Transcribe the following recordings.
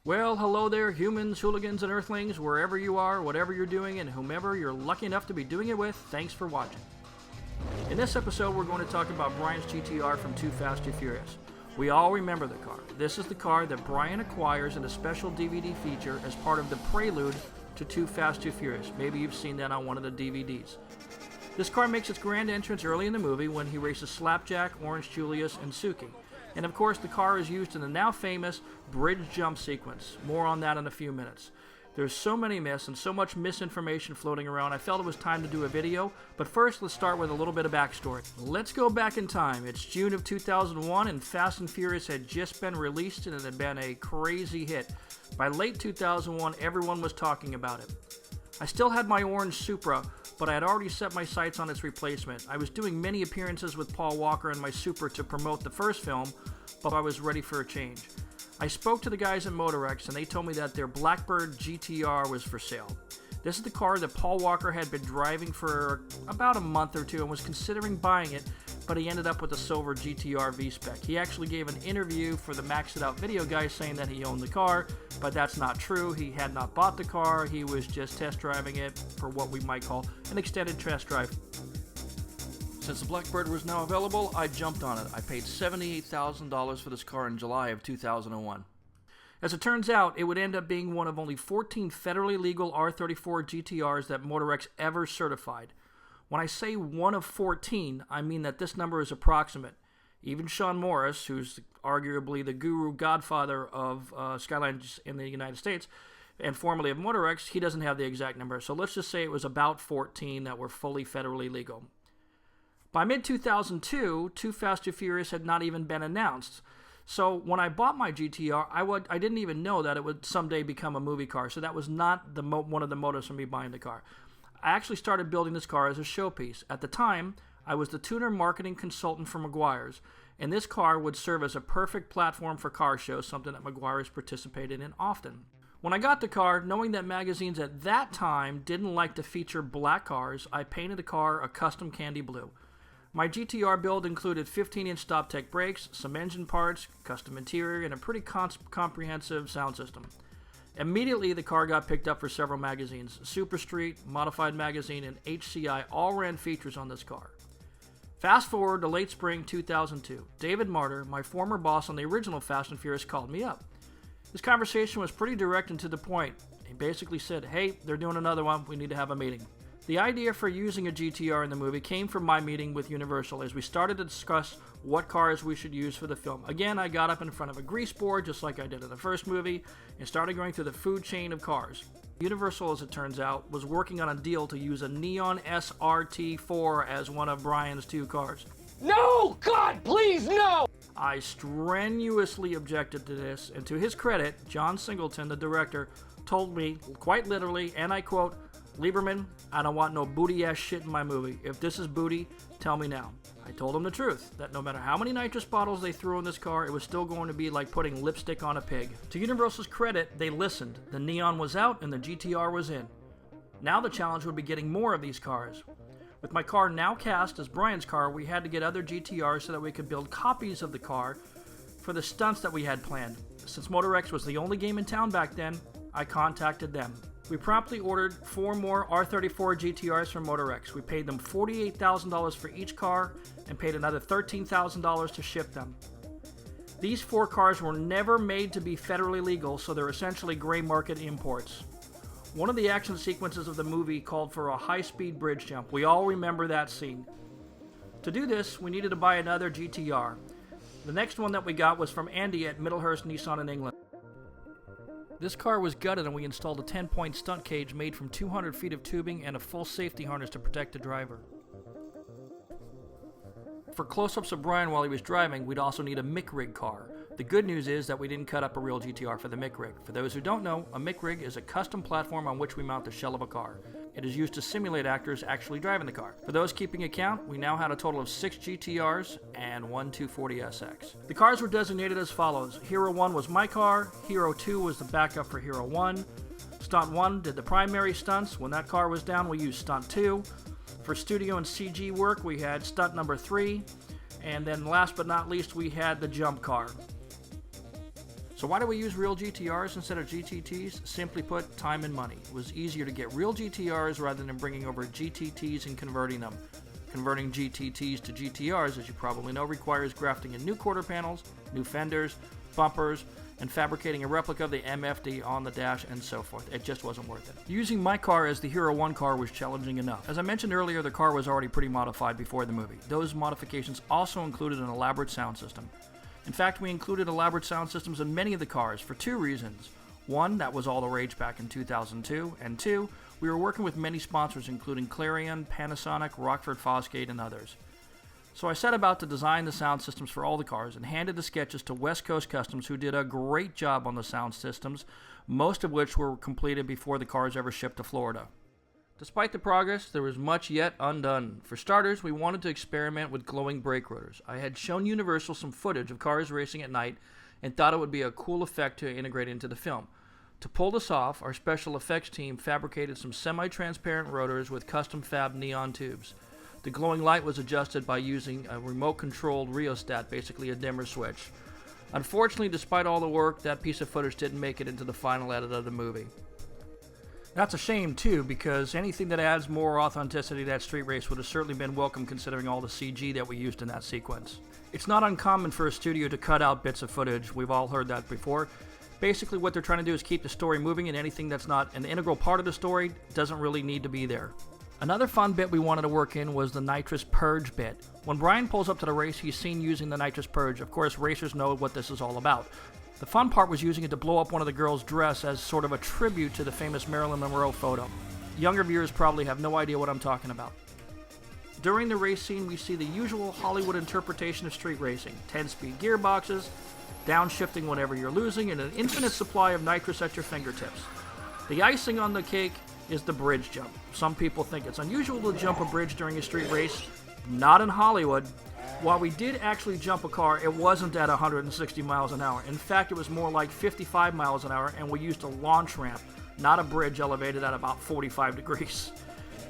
Well, hello there, humans, hooligans, and earthlings, wherever you are, whatever you're doing, and whomever you're lucky enough to be doing it with, thanks for watching. In this episode, we're going to talk about Brian's GTR from Too Fast, Too Furious. We all remember the car. This is the car that Brian acquires in a special DVD feature as part of the prelude to Too Fast, Too Furious. Maybe you've seen that on one of the DVDs. This car makes its grand entrance early in the movie when he races Slapjack, Orange Julius, and Suki. And of course, the car is used in the now famous bridge jump sequence. More on that in a few minutes. There's so many myths and so much misinformation floating around, I felt it was time to do a video. But first, let's start with a little bit of backstory. Let's go back in time. It's June of 2001 and Fast and Furious had just been released and it had been a crazy hit. By late 2001, everyone was talking about it. I still had my orange Supra, but I had already set my sights on its replacement. I was doing many appearances with Paul Walker in my Supra to promote the first film, but I was ready for a change. I spoke to the guys at Motorex and they told me that their Blackbird GTR was for sale. This is the car that Paul Walker had been driving for about a month or two and was considering buying it, but he ended up with a silver GTR V-Spec. He actually gave an interview for the Max It Out video guys saying that he owned the car, but that's not true. He had not bought the car, he was just test driving it for what we might call an extended test drive. Since the Blackbird was now available, I jumped on it. I paid $78,000 for this car in July of 2001. As it turns out, it would end up being one of only 14 federally legal R34 GTRs that Motorex ever certified. When I say one of 14, I mean that this number is approximate. Even Sean Morris, who's arguably the guru godfather of SKYLINE in the United States, and formerly of Motorex, he doesn't have the exact number. So let's just say it was about 14 that were fully federally legal. By mid-2002, Too Fast, Too Furious had not even been announced. So when I bought my GTR, I didn't even know that it would someday become a movie car. So that was not one of the motives for me buying the car. I actually started building this car as a showpiece. At the time, I was the tuner marketing consultant for Meguiar's, and this car would serve as a perfect platform for car shows, something that Meguiar's participated in often. When I got the car, knowing that magazines at that time didn't like to feature black cars, I painted the car a custom candy blue. My GTR build included 15-inch StopTech brakes, some engine parts, custom interior, and a pretty comprehensive sound system. Immediately, the car got picked up for several magazines. Super Street, Modified Magazine, and HCI all ran features on this car. Fast forward to late spring 2002. David Martyr, my former boss on the original Fast and Furious, called me up. This conversation was pretty direct and to the point. He basically said, "Hey, they're doing another one, we need to have a meeting." The idea for using a GTR in the movie came from my meeting with Universal as we started to discuss what cars we should use for the film. Again, I got up in front of a grease board just like I did in the first movie and started going through the food chain of cars. Universal, as it turns out, was working on a deal to use a Neon SRT-4 as one of Brian's two cars. No! God, please, no! I strenuously objected to this, and to his credit, John Singleton, the director, told me, quite literally, and I quote, "Lieberman, I don't want no booty-ass shit in my movie. If this is booty, tell me now." I told him the truth, that no matter how many nitrous bottles they threw in this car, it was still going to be like putting lipstick on a pig. To Universal's credit, they listened. The Neon was out and the GTR was in. Now the challenge would be getting more of these cars. With my car now cast as Brian's car, we had to get other GTRs so that we could build copies of the car for the stunts that we had planned. Since Motorex was the only game in town back then, I contacted them. We promptly ordered 4 more R34 GTRs from Motorex. We paid them $48,000 for each car and paid another $13,000 to ship them. These 4 cars were never made to be federally legal, so they're essentially gray market imports. One of the action sequences of the movie called for a high-speed bridge jump. We all remember that scene. To do this, we needed to buy another GTR. The next one that we got was from Andy at Middlehurst Nissan in England. This car was gutted and we installed a 10-point stunt cage made from 200 feet of tubing and a full safety harness to protect the driver. For close-ups of Brian while he was driving, we'd also need a MIC rig car. The good news is that we didn't cut up a real GTR for the MIC rig. For those who don't know, a MIC rig is a custom platform on which we mount the shell of a car. It is used to simulate actors actually driving the car. For those keeping account, we now had a total of 6 GTRs and 1 240SX. The cars were designated as follows. Hero 1 was my car, Hero 2 was the backup for Hero 1, Stunt 1 did the primary stunts. When that car was down, we used Stunt 2. For studio and CG work, we had Stunt number 3, and then last but not least, we had the jump car. So why do we use real GTRs instead of GTTs? Simply put, time and money. It was easier to get real GTRs rather than bringing over GTTs and converting them. Converting GTTs to GTRs, as you probably know, requires grafting in new quarter panels, new fenders, bumpers, and fabricating a replica of the MFD on the dash and so forth. It just wasn't worth it. Using my car as the Hero 1 car was challenging enough. As I mentioned earlier, the car was already pretty modified before the movie. Those modifications also included an elaborate sound system. In fact, we included elaborate sound systems in many of the cars for two reasons. One, that was all the rage back in 2002, and two, we were working with many sponsors including Clarion, Panasonic, Rockford Fosgate, and others. So I set about to design the sound systems for all the cars and handed the sketches to West Coast Customs, who did a great job on the sound systems, most of which were completed before the cars ever shipped to Florida. Despite the progress, there was much yet undone. For starters, we wanted to experiment with glowing brake rotors. I had shown Universal some footage of cars racing at night and thought it would be a cool effect to integrate into the film. To pull this off, our special effects team fabricated some semi-transparent rotors with custom fab neon tubes. The glowing light was adjusted by using a remote-controlled rheostat, basically a dimmer switch. Unfortunately, despite all the work, that piece of footage didn't make it into the final edit of the movie. That's a shame, too, because anything that adds more authenticity to that street race would have certainly been welcome considering all the CG that we used in that sequence. It's not uncommon for a studio to cut out bits of footage. We've all heard that before. Basically, what they're trying to do is keep the story moving, and anything that's not an integral part of the story doesn't really need to be there. Another fun bit we wanted to work in was the nitrous purge bit. When Brian pulls up to the race, he's seen using the nitrous purge. Of course, racers know what this is all about. The fun part was using it to blow up one of the girls' dress as sort of a tribute to the famous Marilyn Monroe photo. Younger viewers probably have no idea what I'm talking about. During the race scene, we see the usual Hollywood interpretation of street racing. 10-speed gearboxes, downshifting whenever you're losing, and an infinite supply of nitrous at your fingertips. The icing on the cake is the bridge jump. Some people think it's unusual to jump a bridge during a street race. Not in Hollywood. While we did actually jump a car, it wasn't at 160 miles an hour. In fact, it was more like 55 miles an hour, and we used a launch ramp, not a bridge elevated at about 45 degrees.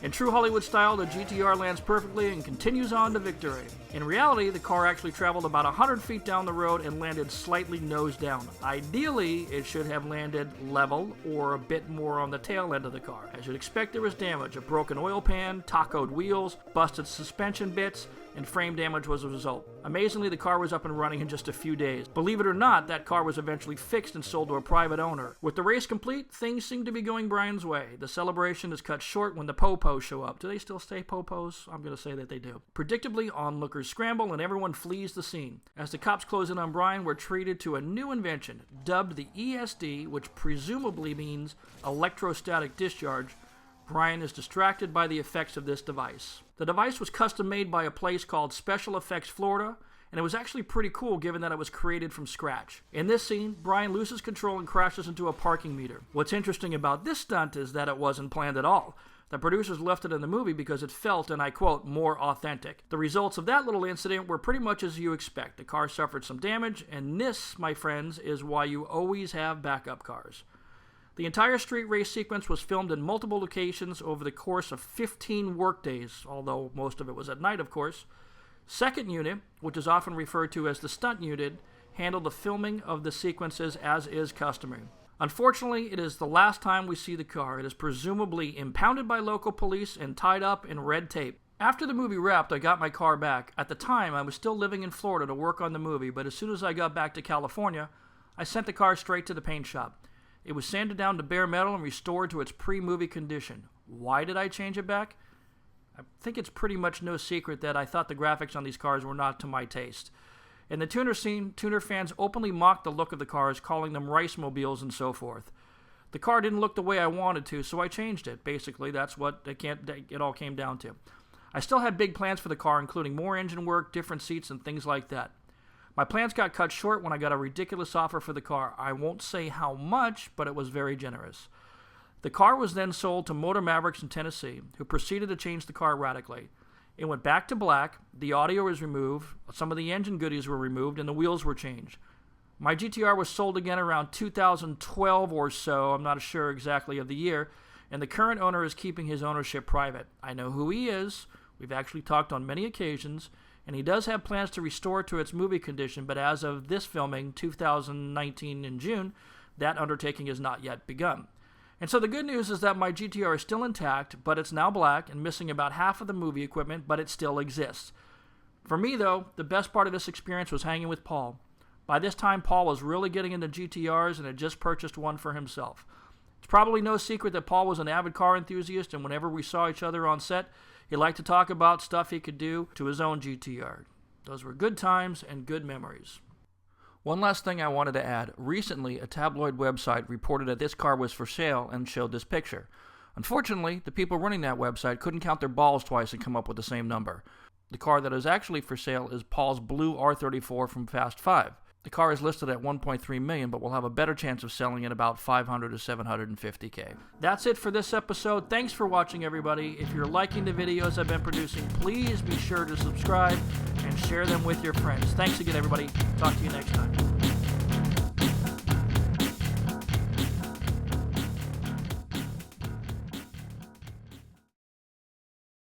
In true Hollywood style, the GTR lands perfectly and continues on to victory. In reality, the car actually traveled about 100 feet down the road and landed slightly nose down. Ideally, it should have landed level or a bit more on the tail end of the car. As you'd expect, there was damage. A broken oil pan, tacoed wheels, busted suspension bits, and frame damage was the result. Amazingly, the car was up and running in just a few days. Believe it or not, that car was eventually fixed and sold to a private owner. With the race complete, things seem to be going Brian's way. The celebration is cut short when the popos show up. Do they still say popos? I'm going to say that they do. Predictably, onlookers scramble and everyone flees the scene. As the cops close in on Brian, we're treated to a new invention, dubbed the ESD, which presumably means electrostatic discharge. Brian is distracted by the effects of this device. The device was custom made by a place called Special Effects Florida, and it was actually pretty cool given that it was created from scratch. In this scene, Brian loses control and crashes into a parking meter. What's interesting about this stunt is that it wasn't planned at all. The producers left it in the movie because it felt, and I quote, more authentic. The results of that little incident were pretty much as you expect. The car suffered some damage, and this, my friends, is why you always have backup cars. The entire street race sequence was filmed in multiple locations over the course of 15 workdays, although most of it was at night, of course. Second unit, which is often referred to as the stunt unit, handled the filming of the sequences as is customary. Unfortunately, it is the last time we see the car. It is presumably impounded by local police and tied up in red tape. After the movie wrapped, I got my car back. At the time, I was still living in Florida to work on the movie, but as soon as I got back to California, I sent the car straight to the paint shop. It was sanded down to bare metal and restored to its pre-movie condition. Why did I change it back? I think it's pretty much no secret that I thought the graphics on these cars were not to my taste. In the tuner scene, tuner fans openly mocked the look of the cars, calling them rice mobiles and so forth. The car didn't look the way I wanted to, so I changed it. Basically, that's what it all came down to. I still had big plans for the car, including more engine work, different seats, and things like that. My plans got cut short when I got a ridiculous offer for the car. I won't say how much, but it was very generous. The car was then sold to Motor Mavericks in Tennessee, who proceeded to change the car radically. It went back to black, the audio was removed, some of the engine goodies were removed, and the wheels were changed. My GTR was sold again around 2012 or so, I'm not sure exactly of the year, and the current owner is keeping his ownership private. I know who he is, we've actually talked on many occasions, and he does have plans to restore it to its movie condition, but as of this filming, 2019 in June, that undertaking has not yet begun. And so the good news is that my GTR is still intact, but it's now black and missing about half of the movie equipment, but it still exists. For me, though, the best part of this experience was hanging with Paul. By this time, Paul was really getting into GTRs and had just purchased one for himself. It's probably no secret that Paul was an avid car enthusiast, and whenever we saw each other on set, he liked to talk about stuff he could do to his own GTR. Those were good times and good memories. One last thing I wanted to add. Recently, a tabloid website reported that this car was for sale and showed this picture. Unfortunately, the people running that website couldn't count their balls twice and come up with the same number. The car that is actually for sale is Paul's blue R34 from Fast 5. The car is listed at $1.3 million, but will have a better chance of selling at about $500 to $750K. That's it for this episode. Thanks for watching, everybody. If you're liking the videos I've been producing, please be sure to subscribe and share them with your friends. Thanks again, everybody. Talk to you next time.